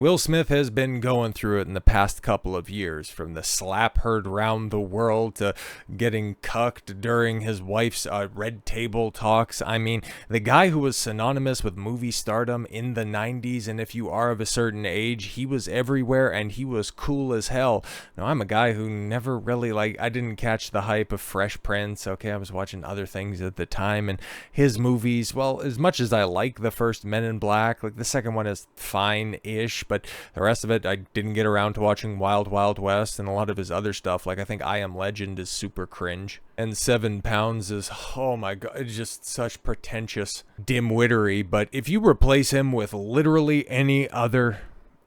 Will Smith has been going through it in the past couple of years, from the slap heard round the world to getting cucked during his wife's red table talks. I mean, the guy who was synonymous with movie stardom in the 90s, and if you are of a certain age, he was everywhere and he was cool as hell. Now, I'm a guy who never really, I didn't catch the hype of Fresh Prince, okay? I was watching other things at the time, and his movies, well, as much as I like the first Men in Black, the second one is fine-ish, but the rest of it, I didn't get around to watching Wild Wild West, and a lot of his other stuff, I think I Am Legend is super cringe, and 7 Pounds is, oh my god, it's just such pretentious dim-wittery. But if you replace him with literally any other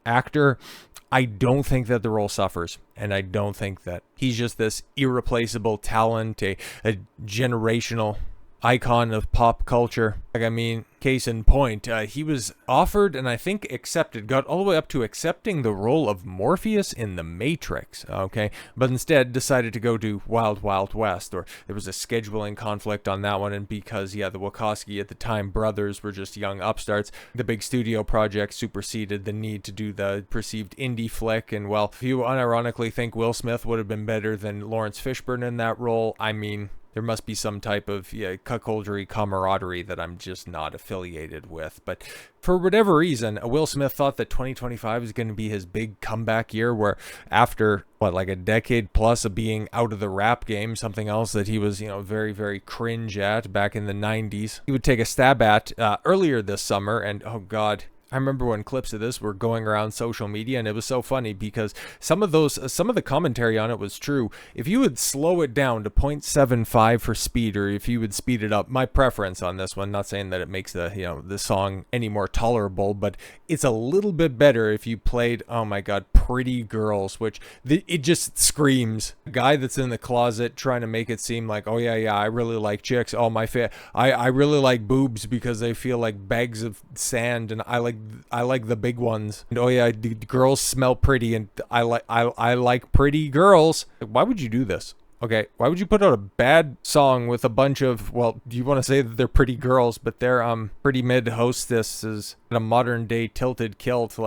actor, I don't think that the role suffers, and I don't think that he's just this irreplaceable talent, a generational icon of pop culture. I mean, case in point, he was offered and I think accepted, got all the way up to accepting the role of Morpheus in The Matrix, okay? But instead decided to go do Wild Wild West, or there was a scheduling conflict on that one, and because, the Wachowski at the time brothers were just young upstarts, the big studio project superseded the need to do the perceived indie flick, and well, if you unironically think Will Smith would have been better than Lawrence Fishburne in that role, I mean, there must be some type of cuckoldry camaraderie that I'm just not affiliated with. But for whatever reason, Will Smith thought that 2025 was going to be his big comeback year, where after, a decade plus of being out of the rap game, something else that he was, very, very cringe at back in the 90s, he would take a stab at earlier this summer, and oh god, I remember when clips of this were going around social media, and it was so funny because some of the commentary on it was true. If you would slow it down to 0.75 for speed, or if you would speed it up, my preference on this one, not saying that it makes the song any more tolerable, but it's a little bit better if you played, oh my god, Pretty Girls, which it just screams. A guy that's in the closet trying to make it seem like, oh yeah, I really like chicks. Oh I really like boobs because they feel like bags of sand, and I like the big ones. And oh yeah, the girls smell pretty, and I like pretty girls. Why would you do this? Okay, why would you put out a bad song with a bunch of, well, do you want to say that they're pretty girls, but they're pretty mid hostesses in a modern day tilted kilt,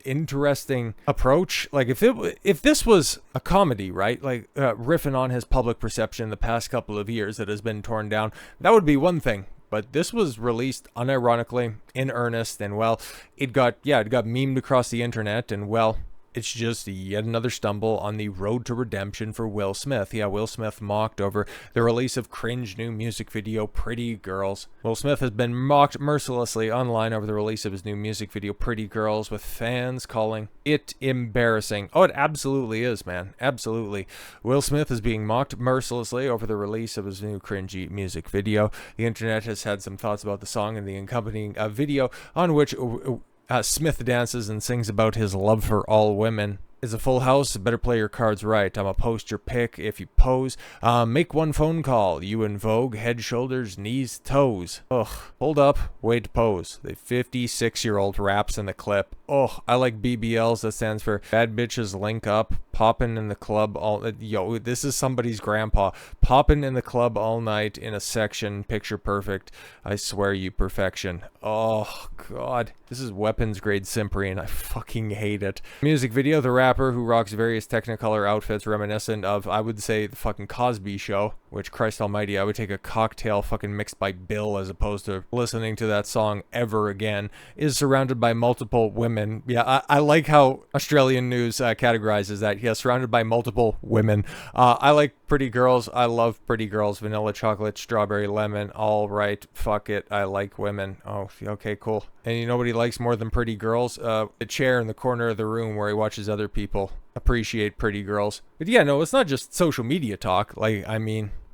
interesting approach. If this was a comedy, right, riffing on his public perception the past couple of years that has been torn down, that would be one thing. But this was released unironically, in earnest, and well, it got memed across the internet, and well, it's just yet another stumble on the road to redemption for Will Smith. Yeah, Will Smith mocked over the release of cringe new music video Pretty Girls. Will Smith has been mocked mercilessly online over the release of his new music video Pretty Girls, with fans calling it embarrassing. Oh, it absolutely is, man. Absolutely. Will Smith is being mocked mercilessly over the release of his new cringy music video. The internet has had some thoughts about the song and the accompanying video, on which Smith dances and sings about his love for all women. Is a full house, better play your cards right. I'ma post your pic if you pose. Make one phone call. You in vogue, head, shoulders, knees, toes. Ugh. Hold up, wait, pose. The 56-year-old raps in the clip. Oh, I like BBLs. That stands for Bad Bitches Link Up. Poppin' in the club all... Yo, this is somebody's grandpa. Poppin' in the club all night in a section. Picture perfect. I swear you perfection. Oh, God. This is weapons grade Cyprian. I fucking hate it. Music video, the rapper who rocks various Technicolor outfits reminiscent of, I would say, the fucking Cosby Show, which, Christ almighty, I would take a cocktail fucking mixed by Bill as opposed to listening to that song ever again, is surrounded by multiple women. Yeah, I like how Australian news categorizes that. Yeah, surrounded by multiple women. I like Pretty Girls. I love Pretty Girls. Vanilla, chocolate, strawberry, lemon. All right, fuck it. I like women. Oh, okay, cool. And you know what he likes more than Pretty Girls? A chair in the corner of the room where he watches other people appreciate Pretty Girls. But yeah, no, it's not just social media talk.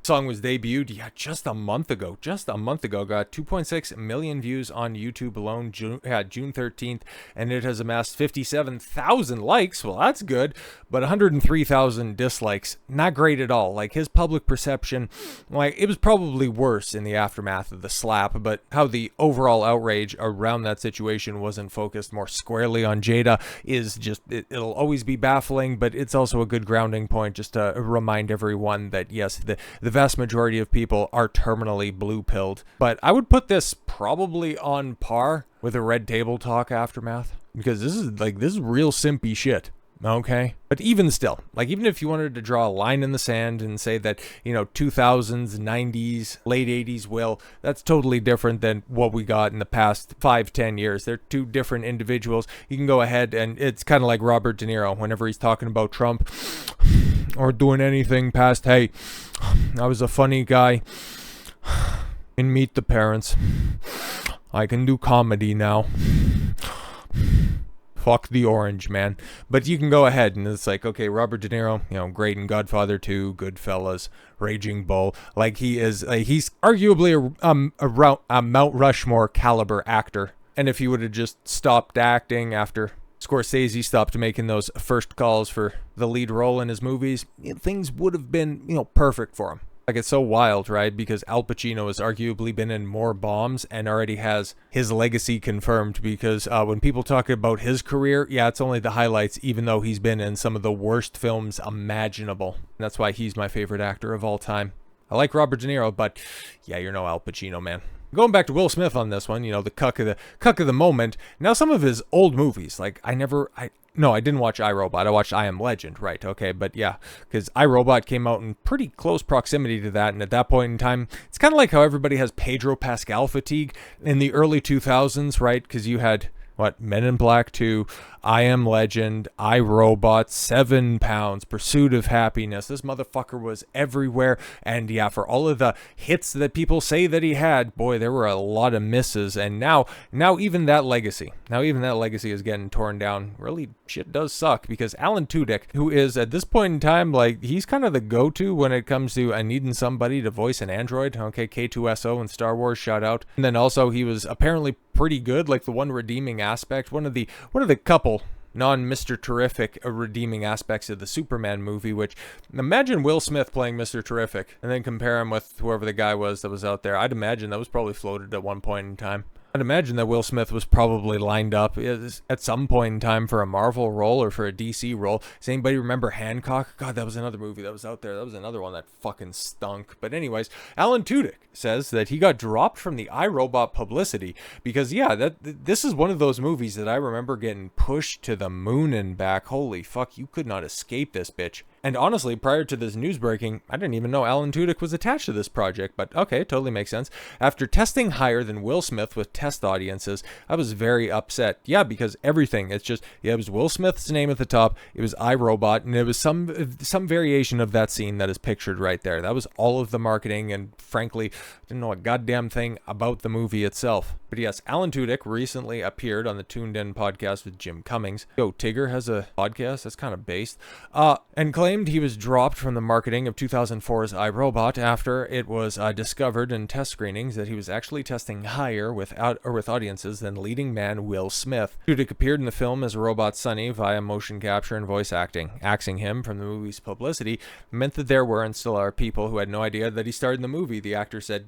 Song was debuted just a month ago. Got 2.6 million views on YouTube alone, June 13th, and it has amassed 57,000 likes. Well, that's good, but 103,000 dislikes. Not great at all. His public perception, it was probably worse in the aftermath of the slap, but how the overall outrage around that situation wasn't focused more squarely on Jada is just, it'll always be baffling, but it's also a good grounding point just to remind everyone that yes, the vast majority of people are terminally blue-pilled. But I would put this probably on par with a Red Table Talk aftermath. because this is real simpy shit. Okay. But even still, like, even if you wanted to draw a line in the sand and say that, 2000s, 90s, late 80s Will, that's totally different than what we got in the past 5-10 years. They're two different individuals. You can go ahead, and it's kind of like Robert De Niro whenever he's talking about Trump or doing anything past, hey, I was a funny guy in Meet the Parents. I can do comedy now. Fuck the orange, man. But you can go ahead and it's like, okay, Robert De Niro, great in Godfather 2, Goodfellas, Raging Bull. Like, he's arguably a Mount Rushmore caliber actor. And if he would have just stopped acting after Scorsese stopped making those first calls for the lead role in his movies, things would have been, perfect for him. Like, it's so wild, right? Because Al Pacino has arguably been in more bombs and already has his legacy confirmed, because when people talk about his career, it's only the highlights, even though he's been in some of the worst films imaginable. And that's why he's my favorite actor of all time. I like Robert De Niro, but you're no Al Pacino, man. Going back to Will Smith on this one, the cuck of the moment. Now, some of his old movies, like I didn't watch iRobot. I watched I Am Legend, right? Okay, but because iRobot came out in pretty close proximity to that, and at that point in time, it's kind of like how everybody has Pedro Pascal fatigue in the early 2000s, right? Because you had Men in Black 2, I Am Legend, iRobot, 7 Pounds, Pursuit of Happiness. This motherfucker was everywhere. And for all of the hits that people say that he had, boy, there were a lot of misses. And now even that legacy is getting torn down. Really, shit does suck, because Alan Tudyk, who is at this point in time, like, he's kind of the go-to when it comes to needing somebody to voice an android. Okay, K2SO and Star Wars, shout out. And then also he was apparently pretty good, like the one redeeming aspect, one of the couple non-Mr. Terrific redeeming aspects of the Superman movie, which, imagine Will Smith playing Mr. Terrific and then compare him with whoever the guy was that was out there. I'd imagine that was probably floated at one point in time. I'd imagine that Will Smith was probably lined up at some point in time for a Marvel role or for a DC role. Does anybody remember Hancock? God, that was another movie that was out there. That was another one that fucking stunk. But anyways, Alan Tudyk says that he got dropped from the iRobot publicity because, this is one of those movies that I remember getting pushed to the moon and back. Holy fuck, you could not escape this bitch. And honestly, prior to this news breaking, I didn't even know Alan Tudyk was attached to this project, but okay, totally makes sense. After testing higher than Will Smith with test audiences, I was very upset. Because everything, it's just, it was Will Smith's name at the top, it was iRobot, and it was some variation of that scene that is pictured right there. That was all of the marketing, and frankly, didn't know a goddamn thing about the movie itself. But yes, Alan Tudyk recently appeared on the Tuned In podcast with Jim Cummings. Yo, Tigger has a podcast, that's kind of based, and claimed he was dropped from the marketing of 2004's iRobot after it was discovered in test screenings that he was actually testing higher with audiences than leading man Will Smith. Tudyk appeared in the film as robot Sonny via motion capture and voice acting. Axing him from the movie's publicity meant that there were and still are people who had no idea that he starred in the movie. The actor said,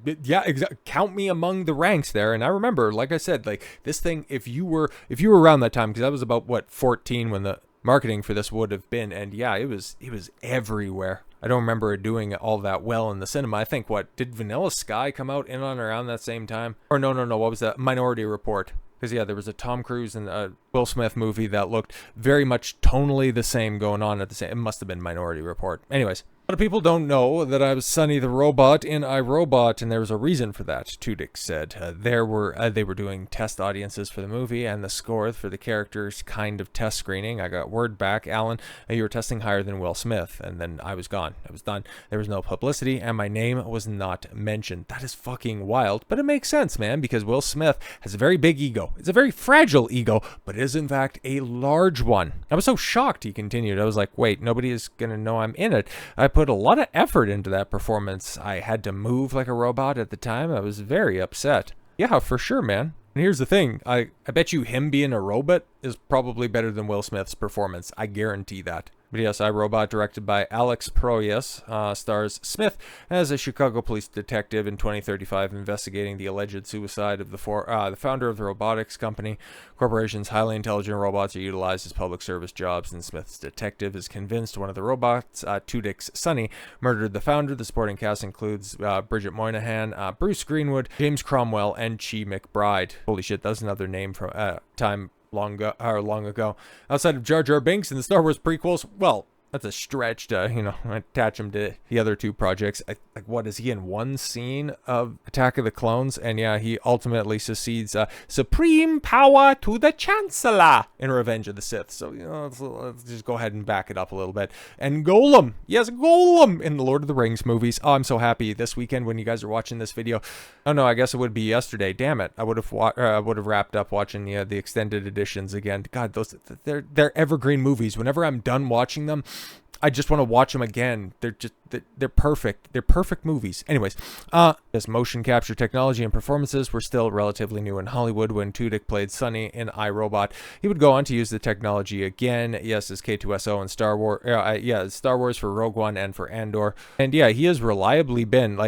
count me among the ranks there. And I remember, like I said, like, this thing, if you were around that time, because I was about 14 when the marketing for this would have been, and it was everywhere. I don't remember it doing all that well in the cinema. I think, did Vanilla Sky come out in on around that same time? Or no, what was that? Minority Report. Because there was a Tom Cruise and a Will Smith movie that looked very much tonally the same going on at the same. It must have been Minority Report. Anyways, a lot of people don't know that I was Sonny the Robot in iRobot, and there was a reason for that, Tudyk said. They were doing test audiences for the movie, and the score for the characters kind of test screening. I got word back, Alan, you were testing higher than Will Smith, and then I was gone. I was done. There was no publicity, and my name was not mentioned. That is fucking wild, but it makes sense, man, because Will Smith has a very big ego. It's a very fragile ego, but it is in fact a large one. I was so shocked, he continued. I was like, wait, nobody is gonna know I'm in it. I put a lot of effort into that performance. I had to move like a robot at the time. I was very upset. Yeah, for sure, man. And here's the thing. I bet you him being a robot is probably better than Will Smith's performance. I guarantee that. But yes, iRobot, directed by Alex Proyas, stars Smith as a Chicago police detective in 2035 investigating the alleged suicide of the founder of the robotics company. Corporation's highly intelligent robots are utilized as public service jobs, and Smith's detective is convinced one of the robots, Tudyk's Sonny, murdered the founder. The supporting cast includes Bridget Moynihan, Bruce Greenwood, James Cromwell, and Chi McBride. Holy shit, that's another name from time long ago. Outside of Jar Jar Binks and the Star Wars prequels, well, that's a stretch to, attach him to the other two projects. What is he in one scene of Attack of the Clones? And yeah, he ultimately succeeds supreme power to the Chancellor in Revenge of the Sith. So, let's just go ahead and back it up a little bit. And Golem, yes, Golem in the Lord of the Rings movies. Oh, I'm so happy this weekend when you guys are watching this video. Oh no, I guess it would be yesterday. Damn it, I would have wrapped up watching the extended editions again. God, they're evergreen movies. Whenever I'm done watching them, I just want to watch them again. They're perfect. They're perfect movies. Anyways, this motion capture technology and performances were still relatively new in Hollywood when Tudyk played Sonny in iRobot. He would go on to use the technology again, yes, as K2SO and Star Wars, Star Wars for Rogue One and for Andor. And yeah, he has reliably been,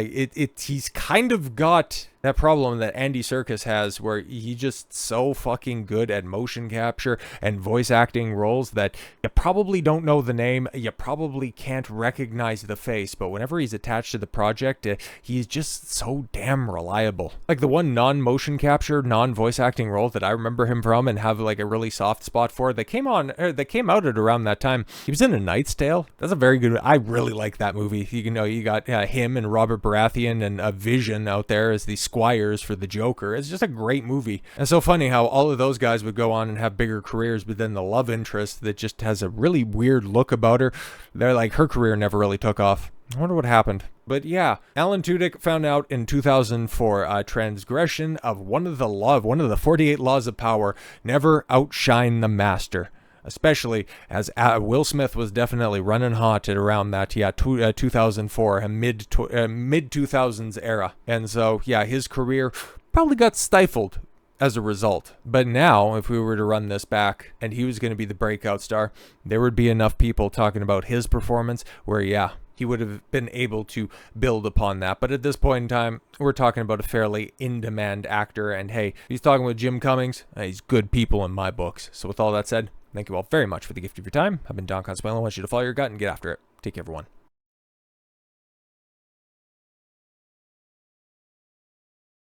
he's kind of got that problem that Andy Serkis has where he's just so fucking good at motion capture and voice acting roles that you probably don't know the name, you probably can't recognize the face, but whenever he's attached to the project, he's just so damn reliable. Like the one non-motion capture, non-voice acting role that I remember him from and have like a really soft spot for that came out at around that time. He was in A Knight's Tale. That's a very good, I really like that movie. You got him and Robert Baratheon and Vision out there as the squires for the Joker. It's just a great movie. And so funny how all of those guys would go on and have bigger careers, but then the love interest that just has a really weird look about her, they're like, her career never really took off. I wonder what happened. But yeah, Alan Tudyk found out in 2004 transgression of one of the 48 laws of power: never outshine the master. Especially as Will Smith was definitely running hot at around that 2004 mid 2000s era. And so yeah, his career probably got stifled as a result. But now, if we were to run this back and he was going to be the breakout star, there would be enough people talking about his performance where yeah, he would have been able to build upon that. But at this point in time, we're talking about a fairly in-demand actor. And hey, he's talking with Jim Cummings. He's good people in my books. So with all that said, thank you all very much for the gift of your time. I've been Don Consuelo. I want you to follow your gut and get after it. Take care, everyone.